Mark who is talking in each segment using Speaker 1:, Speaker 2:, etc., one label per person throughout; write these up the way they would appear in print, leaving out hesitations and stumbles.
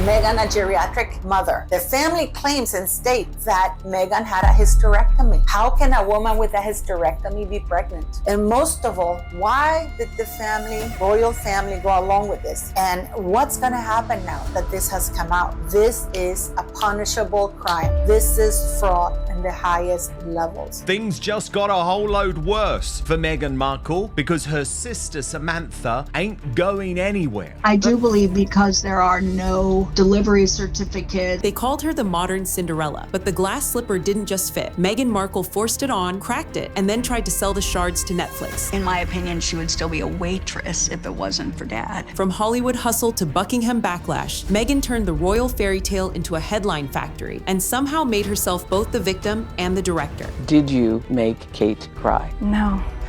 Speaker 1: Meghan a geriatric mother. The family claims and states that Meghan had a hysterectomy. How can a woman with a hysterectomy be pregnant? And most of all, why did the royal family go along with this? And what's going to happen now that this has come out? This is a punishable crime. This is fraud in the highest levels.
Speaker 2: Things just got a whole load worse for Meghan Markle because her sister Samantha ain't going anywhere.
Speaker 3: I do believe because there are no delivery certificates.
Speaker 4: They called her the modern Cinderella, but the glass slipper didn't just fit. Meghan Markle forced it on, cracked it, and then tried to sell the shards to Netflix.
Speaker 3: In my opinion, she would still be a waitress if it wasn't for Dad.
Speaker 4: From Hollywood hustle to Buckingham backlash, Meghan turned the royal fairy tale into a headline factory and somehow made herself both the victim and the director.
Speaker 5: Did you make Kate cry?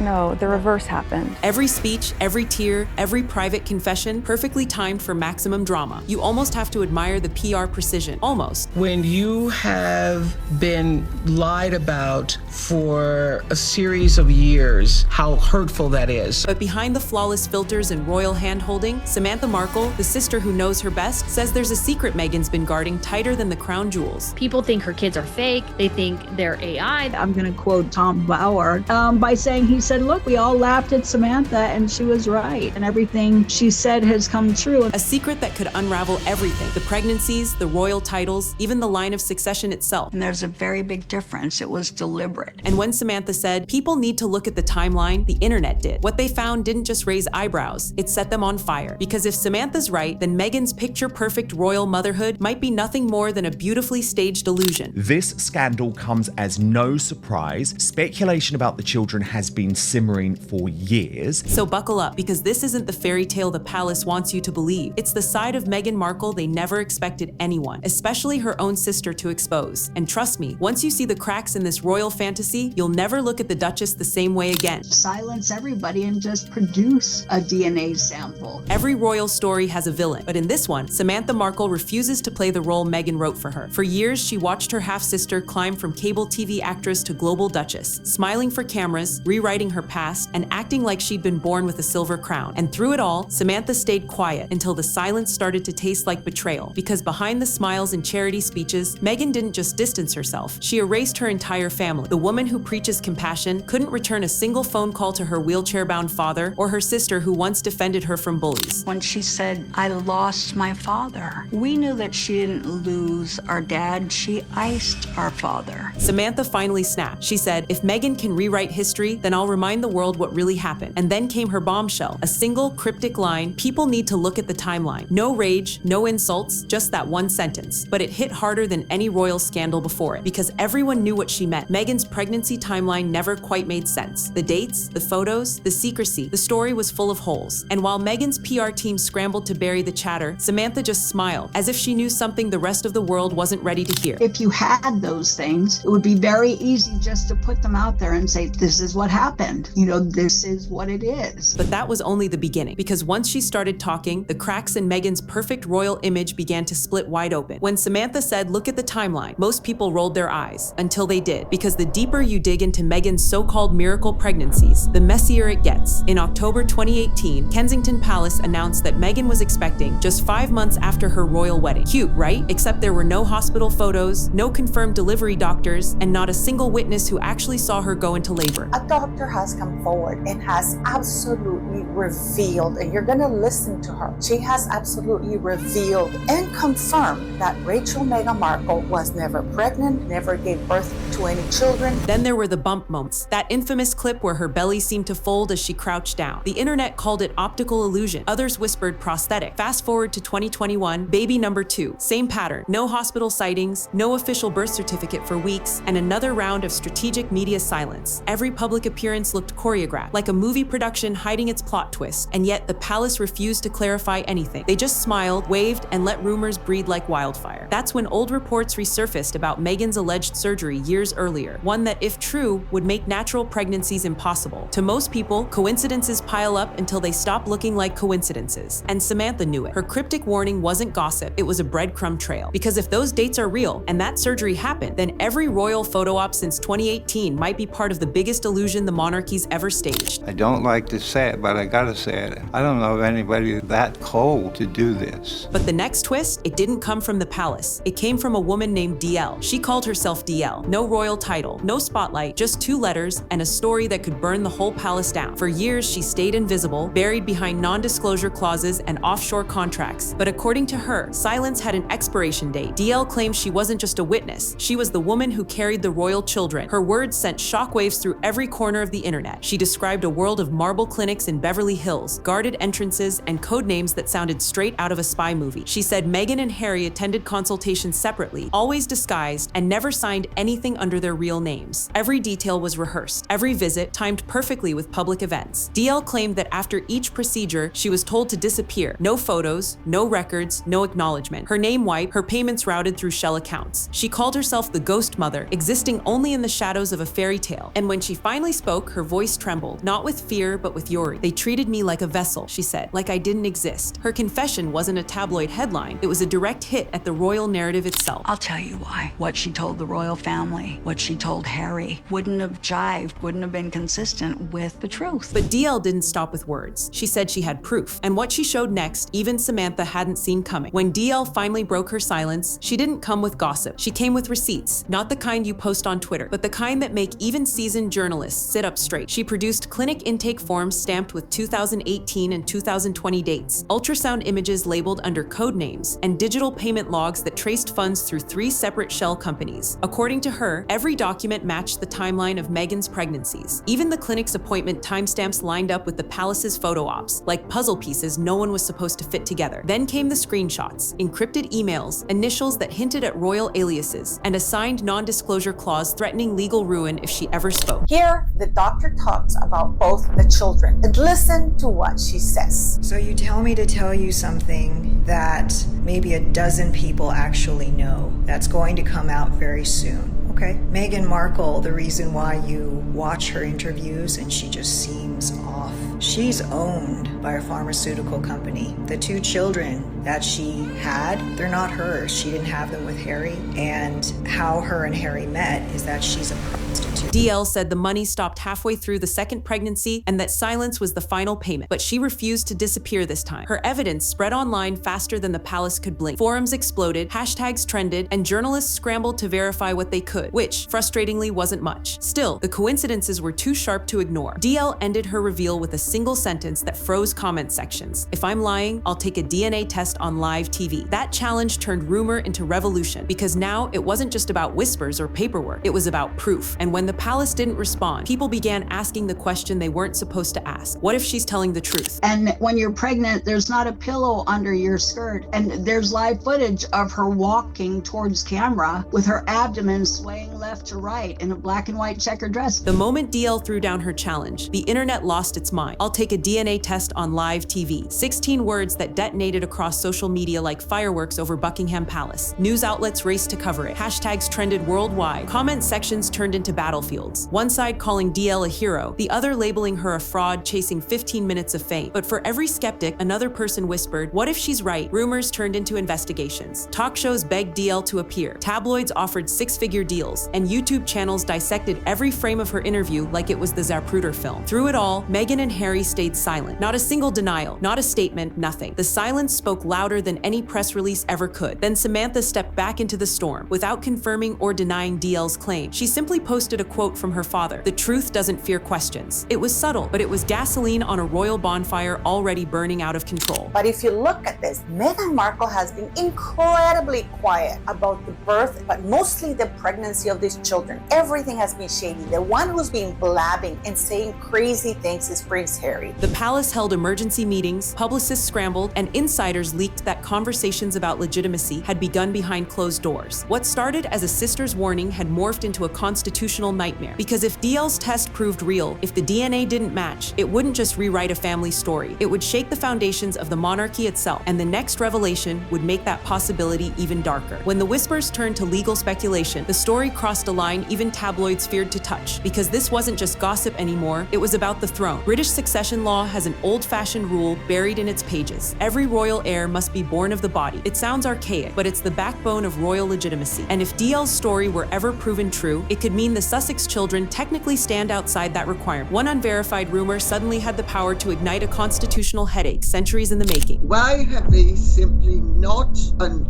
Speaker 6: No, the reverse happened.
Speaker 4: Every speech, every tear, every private confession, perfectly timed for maximum drama. You almost have to admire the PR precision, almost.
Speaker 7: When you have been lied about for a series of years, how hurtful that is.
Speaker 4: But behind the flawless filters and royal hand-holding, Samantha Markle, the sister who knows her best, says there's a secret Meghan's been guarding tighter than the crown jewels.
Speaker 8: People think her kids are fake. They think they're AI.
Speaker 3: I'm going to quote Tom Bauer by saying he said, look, we all laughed at Samantha and she was right. And everything she said has come true.
Speaker 4: A secret that could unravel everything. The pregnancies, the royal titles, even the line of succession itself.
Speaker 3: And there's a very big difference. It was deliberate.
Speaker 4: And when Samantha said, people need to look at the timeline, the internet did. What they found didn't just raise eyebrows, it set them on fire. Because if Samantha's right, then Meghan's picture-perfect royal motherhood might be nothing more than a beautifully staged illusion.
Speaker 2: This scandal comes as no surprise. Speculation about the children has been simmering for years.
Speaker 4: So buckle up, because this isn't the fairy tale the palace wants you to believe. It's the side of Meghan Markle they never expected anyone, especially her own sister, to expose. And trust me, once you see the cracks in this royal fantasy, you'll never look at the Duchess the same way again.
Speaker 3: Silence everybody and just produce a DNA sample.
Speaker 4: Every royal story has a villain, but in this one, Samantha Markle refuses to play the role Meghan wrote for her. For years, she watched her half-sister climb from cable TV actress to global Duchess, smiling for cameras, rewriting her past, and acting like she'd been born with a silver crown. And through it all, Samantha stayed quiet until the silence started to taste like betrayal. Because behind the smiles and charity speeches, Meghan didn't just distance herself, she erased her entire family. The woman who preaches compassion couldn't return a single phone call to her wheelchair-bound father or her sister who once defended her from bullies.
Speaker 3: When she said, I lost my father, we knew that she didn't lose our dad, she iced our father.
Speaker 4: Samantha finally snapped. She said, if Meghan can rewrite history, then I'll remind the world what really happened. And then came her bombshell, a single cryptic line: people need to look at the timeline. No rage, no insults, just that one sentence. But it hit harder than any royal scandal before it, because everyone knew what she meant. Meghan's pregnancy timeline never quite made sense. The dates, the photos, the secrecy, the story was full of holes. And while Meghan's PR team scrambled to bury the chatter, Samantha just smiled, as if she knew something the rest of the world wasn't ready to hear.
Speaker 3: If you had those things, it would be very easy just to put them out there and say, this is what happened. This is what it is.
Speaker 4: But that was only the beginning, because once she started talking, the cracks in Meghan's perfect royal image began to split wide open. When Samantha said, look at the timeline, most people rolled their eyes, until they did. Because the deeper you dig into Meghan's so-called miracle pregnancies, the messier it gets. In October 2018, Kensington Palace announced that Meghan was expecting just 5 months after her royal wedding. Cute, right? Except there were no hospital photos, no confirmed delivery doctors, and not a single witness who actually saw her go into labor.
Speaker 1: A doctor has come forward and has absolutely revealed, and you're going to listen to her, she has absolutely revealed and confirmed that Meghan Markle was never pregnant, never gave birth to any children.
Speaker 4: Then there were the bump moments, that infamous clip where her belly seemed to fold as she crouched down. The internet called it optical illusion. Others whispered prosthetic. Fast forward to 2021, baby number 2, same pattern. No hospital sightings, no official birth certificate for weeks, and another round of strategic media silence. Every public appearance looked choreographed, like a movie production hiding its plot twist, and yet the palace refused to clarify anything. They just smiled, waved, and let rumors breed like wildfire. That's when old reports resurfaced about Meghan's alleged surgery years earlier, one that, if true, would make natural pregnancies impossible. To most people, coincidences pile up until they stop looking like coincidences. And Samantha knew it. Her cryptic warning wasn't gossip, it was a breadcrumb trail. Because if those dates are real, and that surgery happened, then every royal photo op since 2018 might be part of the biggest illusion the monarchy's ever staged.
Speaker 9: I don't like to say it, but I gotta say it, I don't know of anybody that cold to do this.
Speaker 4: But the next twist, it didn't come from the palace. It came from a woman named DL. She called herself DL. No royal title, no spotlight, just 2 letters and a story that could burn the whole palace down. For years, she stayed invisible, buried behind non-disclosure clauses and offshore contracts. But according to her, silence had an expiration date. DL claims she wasn't just a witness. She was the woman who carried the royal children. Her words sent shockwaves through every corner of the internet. She described a world of marble clinics in Beverly Hills, guarded entrances, and code names that sounded straight out of a spy movie. She said Meghan and Harry attended consultations separately, always disguised, and never signed anything under their real names. Every detail was rehearsed, every visit timed perfectly with public events. DL claimed that after each procedure, she was told to disappear. No photos, no records, no acknowledgement. Her name wiped, her payments routed through shell accounts. She called herself the Ghost Mother, existing only in the shadows of a fairy tale. And when she finally spoke, her voice trembled, not with fear, but with fury. They treated me like a vessel, she said, like I didn't exist. Her confession wasn't a tabloid headline. It was a direct hit at the royal narrative itself.
Speaker 10: I'll tell you why. What she told the royal family, what she told Harry, wouldn't have jived, wouldn't have been consistent with the truth.
Speaker 4: But DL didn't stop with words. She said she had proof. And what she showed next, even Samantha hadn't seen coming. When DL finally broke her silence, she didn't come with gossip. She came with receipts, not the kind you post on Twitter, but the kind that make even seasoned journalists sit up straight. She produced clinic intake forms stamped with 2018 and 2020 dates, ultrasound images labeled under code names, and digital payment logs that traced funds through 3 separate shell companies. According to her, every document matched the timeline of Meghan's pregnancies. Even the clinic's appointment timestamps lined up with the palace's photo ops, like puzzle pieces no one was supposed to fit together. Then came the screenshots, encrypted emails, initials that hinted at royal aliases, and a signed non-disclosure clause threatening legal ruin if she ever spoke.
Speaker 1: Here, the doctor talks about both the children. And listen to what she says.
Speaker 11: So you tell me to tell you something that maybe a dozen people actually know that's going to come out very soon. Okay. Meghan Markle, the reason why you watch her interviews and she just seems off, she's owned by a pharmaceutical company. The 2 children that she had, they're not hers. She didn't have them with Harry. And how her and Harry met is that she's a prostitute.
Speaker 4: DL said the money stopped halfway through the second pregnancy and that silence was the final payment. But she refused to disappear this time. Her evidence spread online faster than the palace could blink. Forums exploded, hashtags trended, and journalists scrambled to verify what they could, which, frustratingly, wasn't much. Still, the coincidences were too sharp to ignore. DL ended her reveal with a single sentence that froze comment sections. If I'm lying, I'll take a DNA test on live TV. That challenge turned rumor into revolution, because now it wasn't just about whispers or paperwork, it was about proof. And when the palace didn't respond, people began asking the question they weren't supposed to ask. What if she's telling the truth?
Speaker 3: And when you're pregnant, there's not a pillow under your skirt. And there's live footage of her walking towards camera with her abdomen swaying left to right in a black and white checkered dress.
Speaker 4: The moment DL threw down her challenge, the internet lost its mind. I'll take a DNA test on live TV. 16 words that detonated across social media like fireworks over Buckingham Palace. News outlets raced to cover it. Hashtags trended worldwide. Comment sections turned into battlefields. One side calling DL a hero, the other labeling her a fraud chasing 15 minutes of fame. But for every skeptic, another person whispered, what if she's right? Rumors turned into investigations. Talk shows begged DL to appear. Tabloids offered 6-figure deals, and YouTube channels dissected every frame of her interview like it was the Zapruder film. Through it all, Meghan and Harry stayed silent. Not a single denial, not a statement, nothing. The silence spoke louder than any press release ever could. Then Samantha stepped back into the storm. Without confirming or denying DL's claim, she simply posted a quote from her father: "The truth doesn't fear questions." It was subtle, but it was gasoline on a royal bonfire already burning out of control.
Speaker 1: But if you look at this, Meghan Markle has been incredibly quiet about the birth, but mostly the pregnancy of these children. Everything has been shady. The one who's been blabbing and saying crazy things is Prince Harry.
Speaker 4: The palace held emergency meetings, publicists scrambled, and insiders leaked that conversations about legitimacy had begun behind closed doors. What started as a sister's warning had morphed into a constitutional nightmare. Because if DL's test proved real, if the DNA didn't match, it wouldn't just rewrite a family story. It would shake the foundations of the monarchy itself, and the next revelation would make that possibility even darker. When the whispers turned to legal speculation, the story crossed a line even tabloids feared to touch, because this wasn't just gossip anymore, it was about the throne. British succession law has an old-fashioned rule buried in its pages. Every royal heir must be born of the body. It sounds archaic, but it's the backbone of royal legitimacy. And if DL's story were ever proven true, it could mean the Sussex children technically stand outside that requirement. One unverified rumor suddenly had the power to ignite a constitutional headache centuries in the making.
Speaker 12: Why have they simply not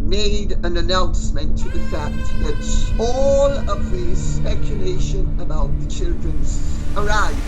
Speaker 12: made an announcement to the fact that all of the speculation about the children's arrival?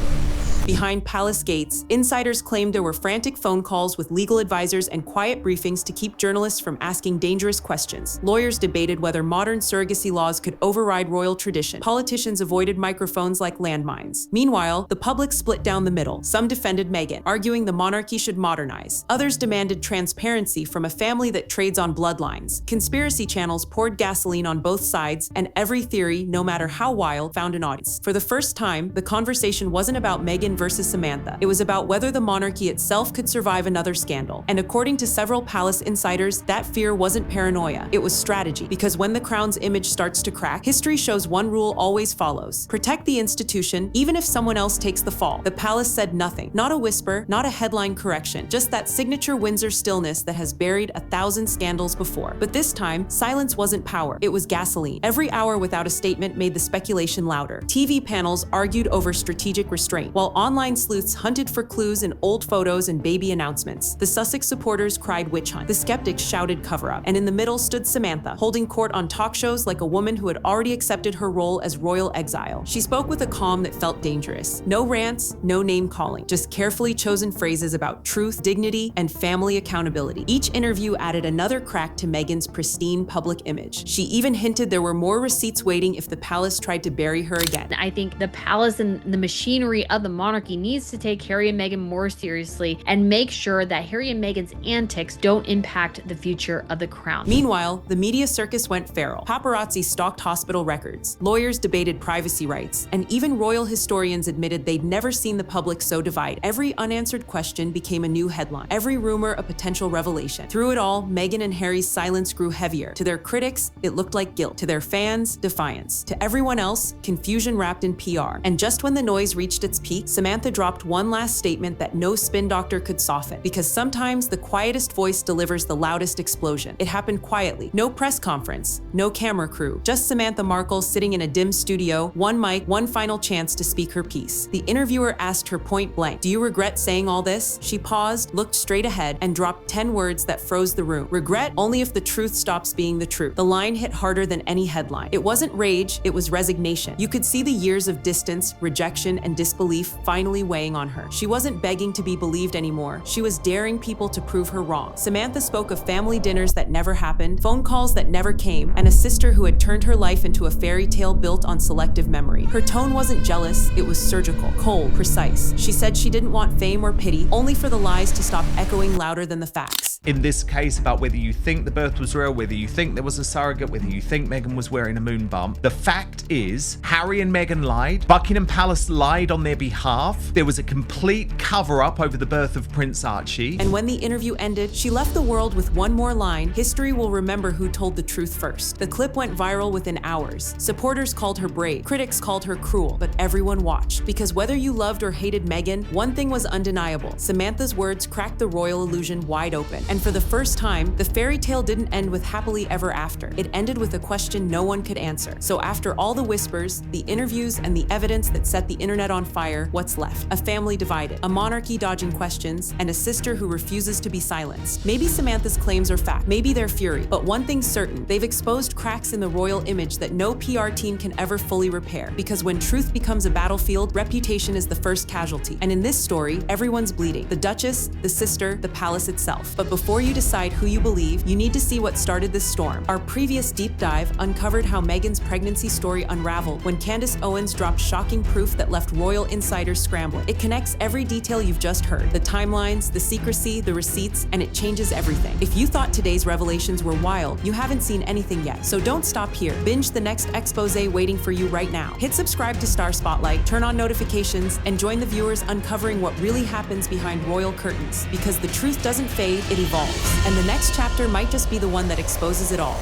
Speaker 4: Behind palace gates, insiders claimed there were frantic phone calls with legal advisors and quiet briefings to keep journalists from asking dangerous questions. Lawyers debated whether modern surrogacy laws could override royal tradition. Politicians avoided microphones like landmines. Meanwhile, the public split down the middle. Some defended Meghan, arguing the monarchy should modernize. Others demanded transparency from a family that trades on bloodlines. Conspiracy channels poured gasoline on both sides, and every theory, no matter how wild, found an audience. For the first time, the conversation wasn't about Meghan versus Samantha. It was about whether the monarchy itself could survive another scandal. And according to several palace insiders, that fear wasn't paranoia, it was strategy. Because when the crown's image starts to crack, history shows one rule always follows. Protect the institution, even if someone else takes the fall. The palace said nothing. Not a whisper, not a headline correction, just that signature Windsor stillness that has buried 1,000 scandals before. But this time, silence wasn't power, it was gasoline. Every hour without a statement made the speculation louder. TV panels argued over strategic restraint, while online sleuths hunted for clues in old photos and baby announcements. The Sussex supporters cried witch hunt. The skeptics shouted cover-up. And in the middle stood Samantha, holding court on talk shows like a woman who had already accepted her role as royal exile. She spoke with a calm that felt dangerous. No rants, no name-calling, just carefully chosen phrases about truth, dignity, and family accountability. Each interview added another crack to Meghan's pristine public image. She even hinted there were more receipts waiting if the palace tried to bury her again.
Speaker 8: I think the palace and the machinery of the monarchy needs to take Harry and Meghan more seriously and make sure that Harry and Meghan's antics don't impact the future of the crown.
Speaker 4: Meanwhile, the media circus went feral. Paparazzi stalked hospital records. Lawyers debated privacy rights. And even royal historians admitted they'd never seen the public so divided. Every unanswered question became a new headline. Every rumor a potential revelation. Through it all, Meghan and Harry's silence grew heavier. To their critics, it looked like guilt. To their fans, defiance. To everyone else, confusion wrapped in PR. And just when the noise reached its peak, Samantha dropped one last statement that no spin doctor could soften. Because sometimes the quietest voice delivers the loudest explosion. It happened quietly. No press conference, no camera crew, just Samantha Markle sitting in a dim studio, one mic, one final chance to speak her piece. The interviewer asked her point blank, "Do you regret saying all this?" She paused, looked straight ahead, and dropped 10 words that froze the room. Regret only if the truth stops being the truth. The line hit harder than any headline. It wasn't rage, it was resignation. You could see the years of distance, rejection, and disbelief finally weighing on her. She wasn't begging to be believed anymore. She was daring people to prove her wrong. Samantha spoke of family dinners that never happened, phone calls that never came, and a sister who had turned her life into a fairy tale built on selective memory. Her tone wasn't jealous, it was surgical, cold, precise. She said she didn't want fame or pity, only for the lies to stop echoing louder than the facts.
Speaker 2: In this case, about whether you think the birth was real, whether you think there was a surrogate, whether you think Meghan was wearing a moon bump, the fact is, Harry and Meghan lied. Buckingham Palace lied on their behalf. There was a complete cover-up over the birth of Prince Archie.
Speaker 4: And when the interview ended, she left the world with one more line: history will remember who told the truth first. The clip went viral within hours. Supporters called her brave, critics called her cruel, but everyone watched. Because whether you loved or hated Meghan, one thing was undeniable. Samantha's words cracked the royal illusion wide open. And for the first time, the fairy tale didn't end with happily ever after. It ended with a question no one could answer. So after all the whispers, the interviews, and the evidence that set the internet on fire, what's left? A family divided, a monarchy dodging questions, and a sister who refuses to be silenced. Maybe Samantha's claims are fact, maybe they're fury, but one thing's certain, they've exposed cracks in the royal image that no PR team can ever fully repair. Because when truth becomes a battlefield, reputation is the first casualty. And in this story, everyone's bleeding. The Duchess, the sister, the palace itself. But before you decide who you believe, you need to see what started this storm. Our previous deep dive uncovered how Meghan's pregnancy story unraveled when Candace Owens dropped shocking proof that left royal insiders scrambling. It connects every detail you've just heard, the timelines, the secrecy, the receipts, and it changes everything. If you thought today's revelations were wild, you haven't seen anything yet. So don't stop here. Binge the next expose waiting for you right now. Hit subscribe to Star Spotlight, turn on notifications, and join the viewers uncovering what really happens behind royal curtains. Because the truth doesn't fade, it evolves. And the next chapter might just be the one that exposes it all.